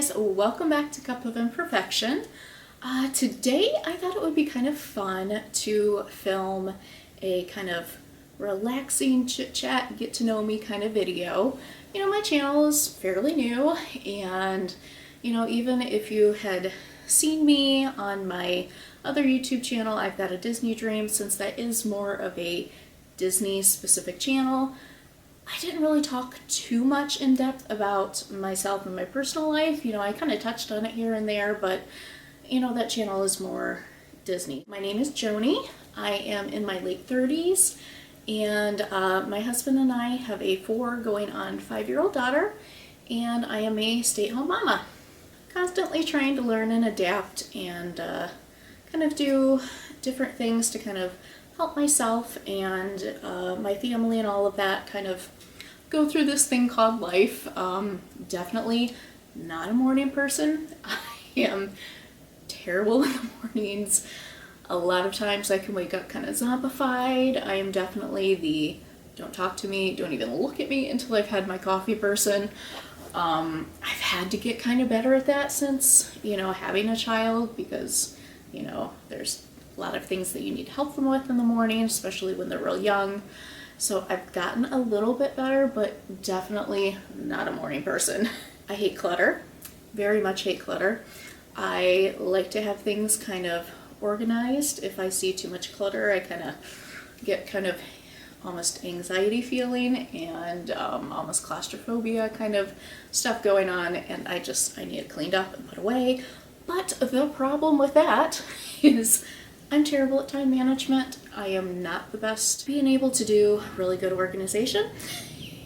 guys, welcome back to Cup of Imperfection. Today I thought it would be kind of fun to film a kind of relaxing chit chat, get to know me kind of video. You know, my channel is fairly new, and you know, even if you had seen me on my other YouTube channel, I've got a Disney Dream, since that is more of a Disney specific channel. I didn't really talk too much in depth about myself and my personal life. You know, I kind of touched on it here and there, but you know, that channel is more Disney. My name is Joanie. I am in my late 30s, and my husband and I have a 4 going on 5-year-old daughter, and I am a stay-at-home mama. Constantly trying to learn and adapt and kind of do different things to kind of help myself and my family and all of that kind of go through this thing called life. Definitely not a morning person. I am terrible in the mornings. A lot of times I can wake up kind of zombified. I am definitely the don't talk to me, don't even look at me until I've had my coffee person. I've had to get kind of better at that since, you know, having a child, because, you know, there's a lot of things that you need help them with in the morning, especially when they're real young. So I've gotten a little bit better, but definitely not a morning person. I hate clutter, very much hate clutter. I like to have things kind of organized. If I see too much clutter, I kind of get kind of almost anxiety feeling and almost claustrophobia kind of stuff going on, and I need it cleaned up and put away. But the problem with that is I'm terrible at time management. I am not the best being able to do really good organization.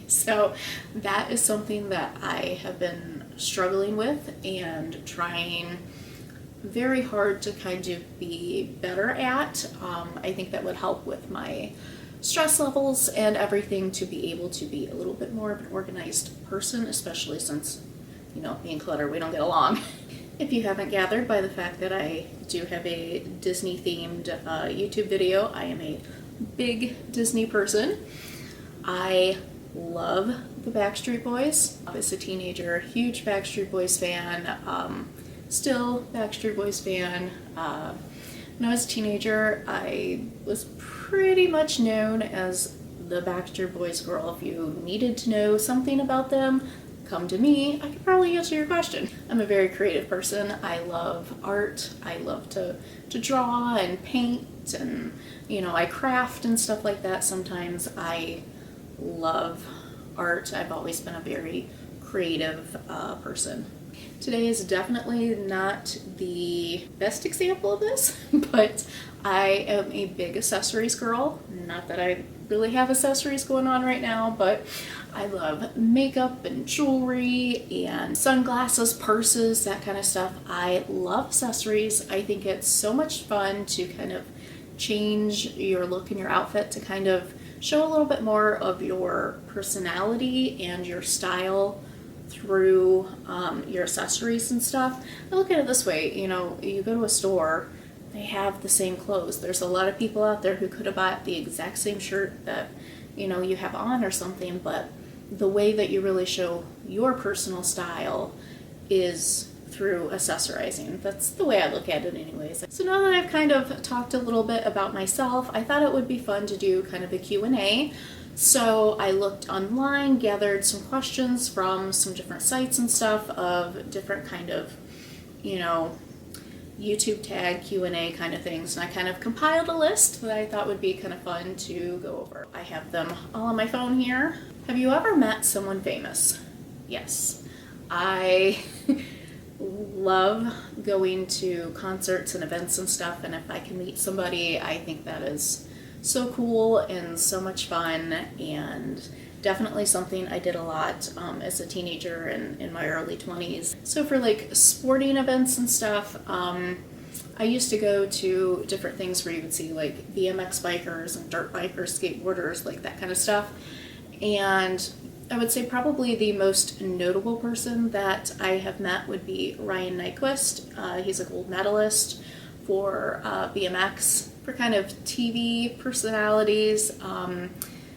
So that is something that I have been struggling with and trying very hard to kind of be better at. I think that would help with my stress levels and everything, to be able to be a little bit more of an organized person, especially since, you know, me and clutter, we don't get along. If you haven't gathered by the fact that I do have a Disney themed YouTube video, I am a big Disney person. I love the Backstreet Boys. As a teenager, huge Backstreet Boys fan, still Backstreet Boys fan. When I was a teenager, I was pretty much known as the Backstreet Boys girl. If you needed to know something about them, come to me. I could probably answer your question. I'm a very creative person. I love art. I love to draw and paint, and you know, I craft and stuff like that. Sometimes I love art. I've always been a very creative person. Today is definitely not the best example of this, but I am a big accessories girl. Not that I really have accessories going on right now, but I love makeup and jewelry and sunglasses, purses, that kind of stuff. I love accessories. I think it's so much fun to kind of change your look and your outfit to kind of show a little bit more of your personality and your style through your accessories and stuff. I look at it this way, you know, you go to a store, they have the same clothes. There's a lot of people out there who could have bought the exact same shirt that, you know, you have on or something, but the way that you really show your personal style is through accessorizing. That's the way I look at it anyways. So now that I've kind of talked a little bit about myself, I thought it would be fun to do kind of a Q&A. So I looked online, gathered some questions from some different sites and stuff of different kind of, you know, YouTube tag Q&A kind of things, and I kind of compiled a list that I thought would be kind of fun to go over. I have them all on my phone here. Have you ever met someone famous? Yes. I love going to concerts and events and stuff, and if I can meet somebody, I think that is so cool and so much fun, and definitely something I did a lot as a teenager and in my early 20s. So for like sporting events and stuff, I used to go to different things where you would see like BMX bikers and dirt bikers, skateboarders, like that kind of stuff. And I would say probably the most notable person that I have met would be Ryan Nyquist. He's a gold medalist for BMX. For kind of TV personalities,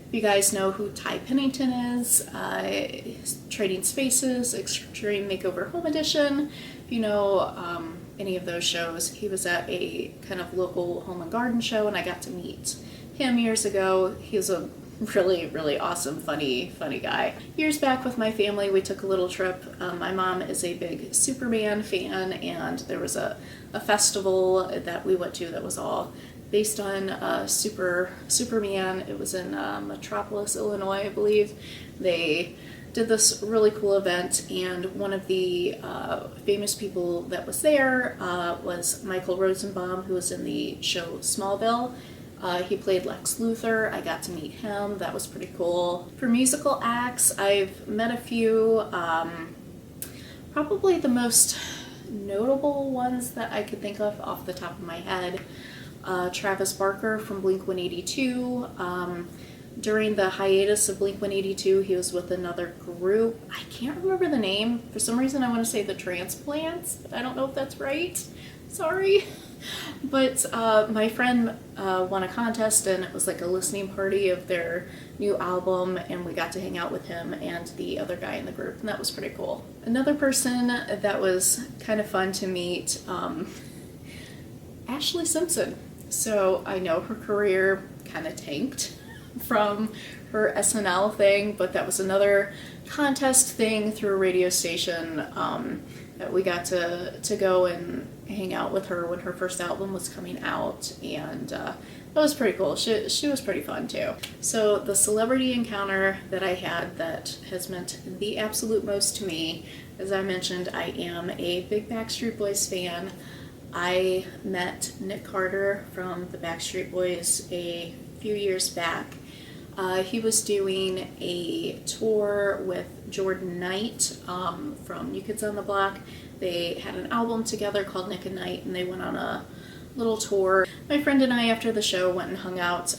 If you guys know who Ty Pennington is, Trading Spaces, Extreme Makeover Home Edition, if you know any of those shows, he was at a kind of local home and garden show, and I got to meet him years ago. He was a really, really awesome, funny guy. Years back with my family, we took a little trip. My mom is a big Superman fan, and there was a festival that we went to that was all based on Superman. It was in Metropolis, Illinois, I believe. They did this really cool event, and one of the famous people that was there was Michael Rosenbaum, who was in the show Smallville. He played Lex Luthor. I got to meet him. That was pretty cool. For musical acts, I've met a few. Probably the most notable ones that I could think of off the top of my head, Travis Barker from Blink-182. During the hiatus of Blink-182, he was with another group. I can't remember the name. For some reason, I want to say the Transplants, but I don't know if that's right. Sorry. But my friend won a contest, and it was like a listening party of their new album, and we got to hang out with him and the other guy in the group, and that was pretty cool. Another person that was kind of fun to meet, Ashley Simpson. So I know her career kind of tanked from her SNL thing, but that was another contest thing through a radio station that we got to go and hang out with her when her first album was coming out, and that was pretty cool. She was pretty fun too. So the celebrity encounter that I had that has meant the absolute most to me, as I mentioned, I am a big Backstreet Boys fan. I met Nick Carter from the Backstreet Boys a few years back. He was doing a tour with Jordan Knight from New Kids on the Block. They had an album together called Nick and Knight, and they went on a little tour. My friend and I, after the show, went and hung out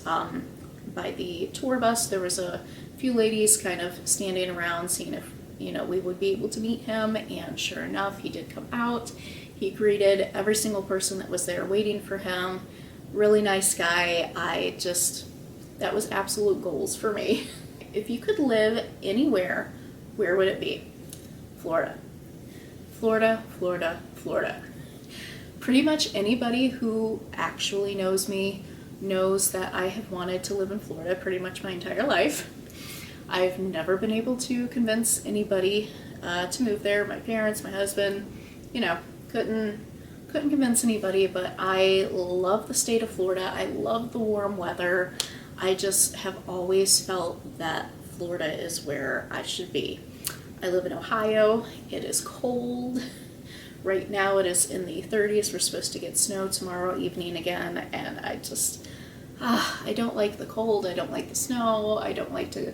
by the tour bus. There was a few ladies kind of standing around seeing if we would be able to meet him, and sure enough, he did come out. He greeted every single person that was there waiting for him. Really nice guy. That was absolute goals for me. If you could live anywhere, where would it be? Florida. Florida, Florida, Florida. Pretty much anybody who actually knows me knows that I have wanted to live in Florida pretty much my entire life. I've never been able to convince anybody to move there. My parents, my husband, couldn't convince anybody, but I love the state of Florida. I love the warm weather. I just have always felt that Florida is where I should be. I live in Ohio. It is cold. Right now it is in the 30s. We're supposed to get snow tomorrow evening again, and I don't like the cold. I don't like the snow. I don't like to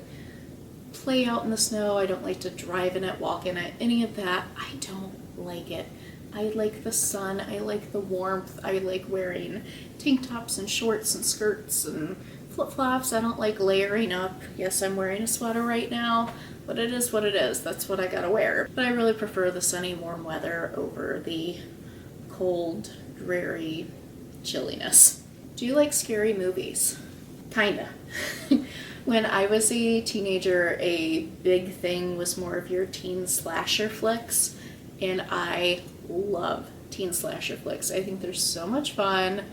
play out in the snow. I don't like to drive in it, walk in it, any of that. I don't like it. I like the sun. I like the warmth. I like wearing tank tops and shorts and skirts and flip-flops. I don't like layering up. Yes, I'm wearing a sweater right now, but it is what it is. That's what I gotta wear. But I really prefer the sunny, warm weather over the cold, dreary chilliness. Do you like scary movies? Kinda. When I was a teenager, a big thing was more of your teen slasher flicks, and I love teen slasher flicks. I think they're so much fun,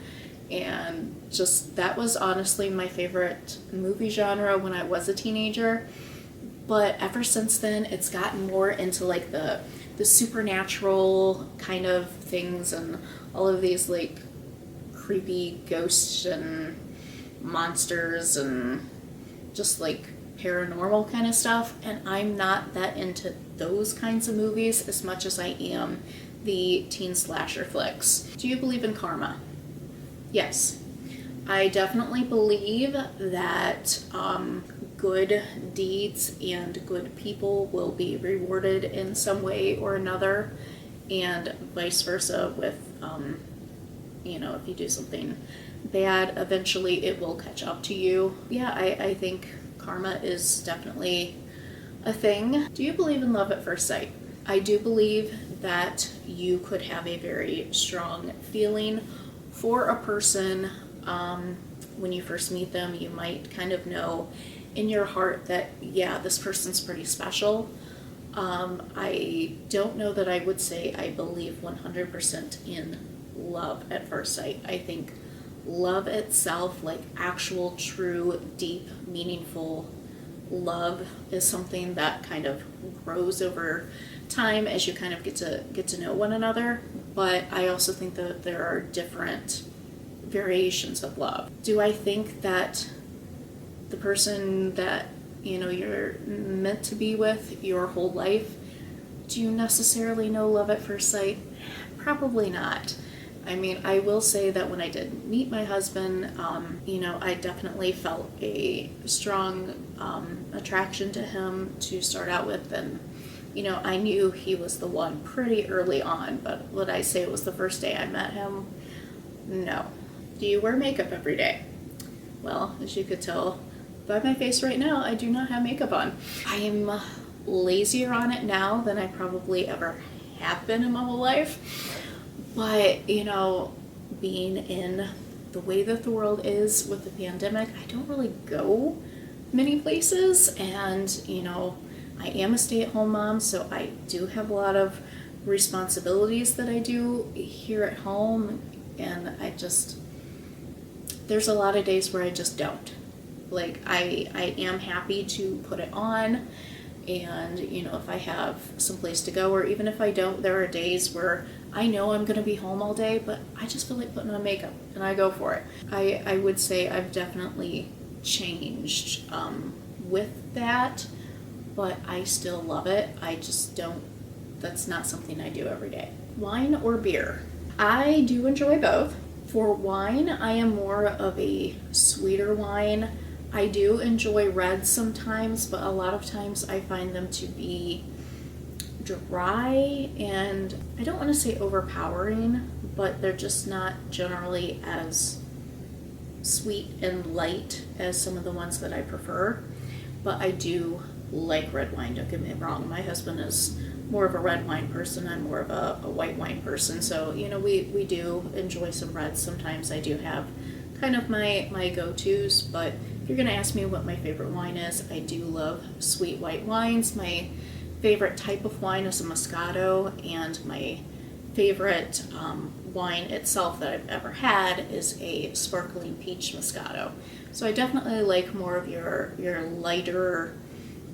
and just that was honestly my favorite movie genre when I was a teenager. But ever since then, it's gotten more into like the supernatural kind of things and all of these like creepy ghosts and monsters and just like paranormal kind of stuff, and I'm not that into those kinds of movies as much as I am the teen slasher flicks. Do you believe in karma? Yes. I definitely believe that good deeds and good people will be rewarded in some way or another, and vice versa with, if you do something bad, eventually it will catch up to you. Yeah, I think karma is definitely a thing. Do you believe in love at first sight? I do believe that you could have a very strong feeling for a person when you first meet them. You might kind of know in your heart that, yeah, this person's pretty special. I don't know that I would say I believe 100% in love at first sight. I think love itself, like actual, true, deep, meaningful love, is something that kind of grows over time as you kind of get to know one another. But I also think that there are different variations of love. Do I think that the person that you're meant to be with your whole life, do you necessarily know love at first sight? Probably not. I mean, I will say that when I did meet my husband, I definitely felt a strong attraction to him to start out with, and I knew he was the one pretty early on. But would I say it was the first day I met him? No. Do you wear makeup every day? Well, as you could tell by my face right now, I do not have makeup on. I am lazier on it now than I probably ever have been in my whole life. But, being in the way that the world is with the pandemic, I don't really go many places. And, I am a stay-at-home mom, so I do have a lot of responsibilities that I do here at home. And there's a lot of days where I just don't. Like, I am happy to put it on, and if I have someplace to go, or even if I don't, there are days where I know I'm going to be home all day, but I just feel like putting on makeup, and I go for it. I would say I've definitely changed with that, but I still love it. I just don't, that's not something I do every day. Wine or beer? I do enjoy both. For wine, I am more of a sweeter wine. I do enjoy reds sometimes, but a lot of times I find them to be dry, and I don't want to say overpowering, but they're just not generally as sweet and light as some of the ones that I prefer. But I do like red wine, don't get me wrong. My husband is more of a red wine person. I'm more of a white wine person. So, we do enjoy some reds. Sometimes I do have kind of my go-tos, but if you're going to ask me what my favorite wine is, I do love sweet white wines. My favorite type of wine is a Moscato, and my favorite wine itself that I've ever had is a sparkling peach Moscato. So I definitely like more of your lighter,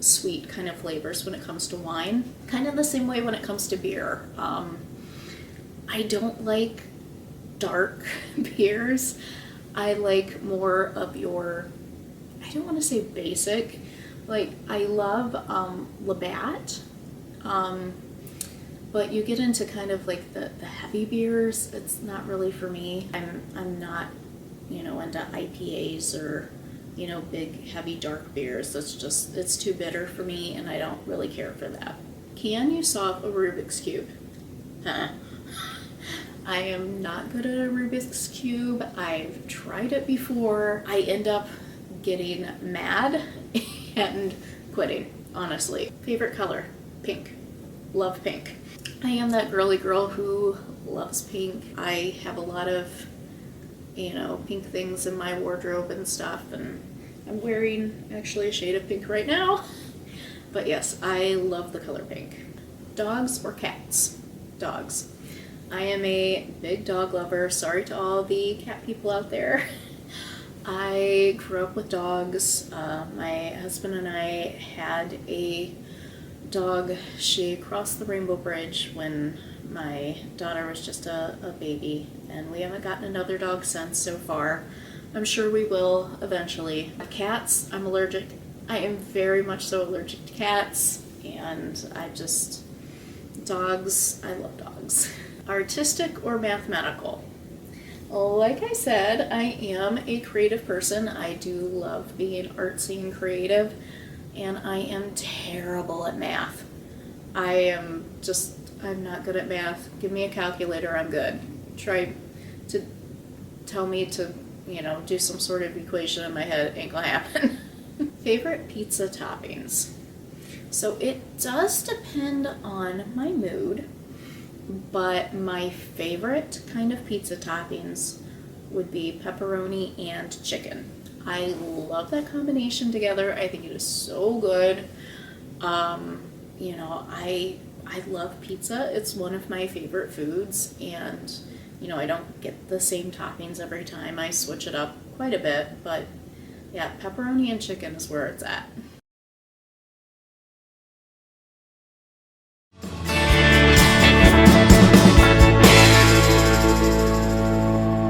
sweet kind of flavors when it comes to wine. Kind of the same way when it comes to beer. I don't like dark beers. I like more of your, I don't want to say basic, like I love Labatt, but you get into kind of like the heavy beers, it's not really for me. I'm not, into IPAs or, big heavy dark beers. It's too bitter for me, and I don't really care for that. Can you solve a Rubik's Cube? I am not good at a Rubik's Cube. I've tried it before. I end up getting mad and quitting, honestly. Favorite color? Pink. Love pink. I am that girly girl who loves pink. I have a lot of, pink things in my wardrobe and stuff, and I'm wearing actually a shade of pink right now. But yes, I love the color pink. Dogs or cats? Dogs. I am a big dog lover. Sorry to all the cat people out there. I grew up with dogs. My husband and I had a dog. She crossed the Rainbow Bridge when my daughter was just a baby, and we haven't gotten another dog since so far. I'm sure we will eventually. Cats, I'm allergic. I am very much so allergic to cats, and dogs, I love dogs. Artistic or mathematical? Like I said, I am a creative person. I do love being artsy and creative, and I am terrible at math. I'm not good at math. Give me a calculator, I'm good. Try to tell me to, do some sort of equation in my head, ain't gonna happen. Favorite pizza toppings? So it does depend on my mood, but my favorite kind of pizza toppings would be pepperoni and chicken. I love that combination together. I think it is so good. I love pizza. It's one of my favorite foods, and I don't get the same toppings every time. I switch it up quite a bit, but yeah, pepperoni and chicken is where it's at.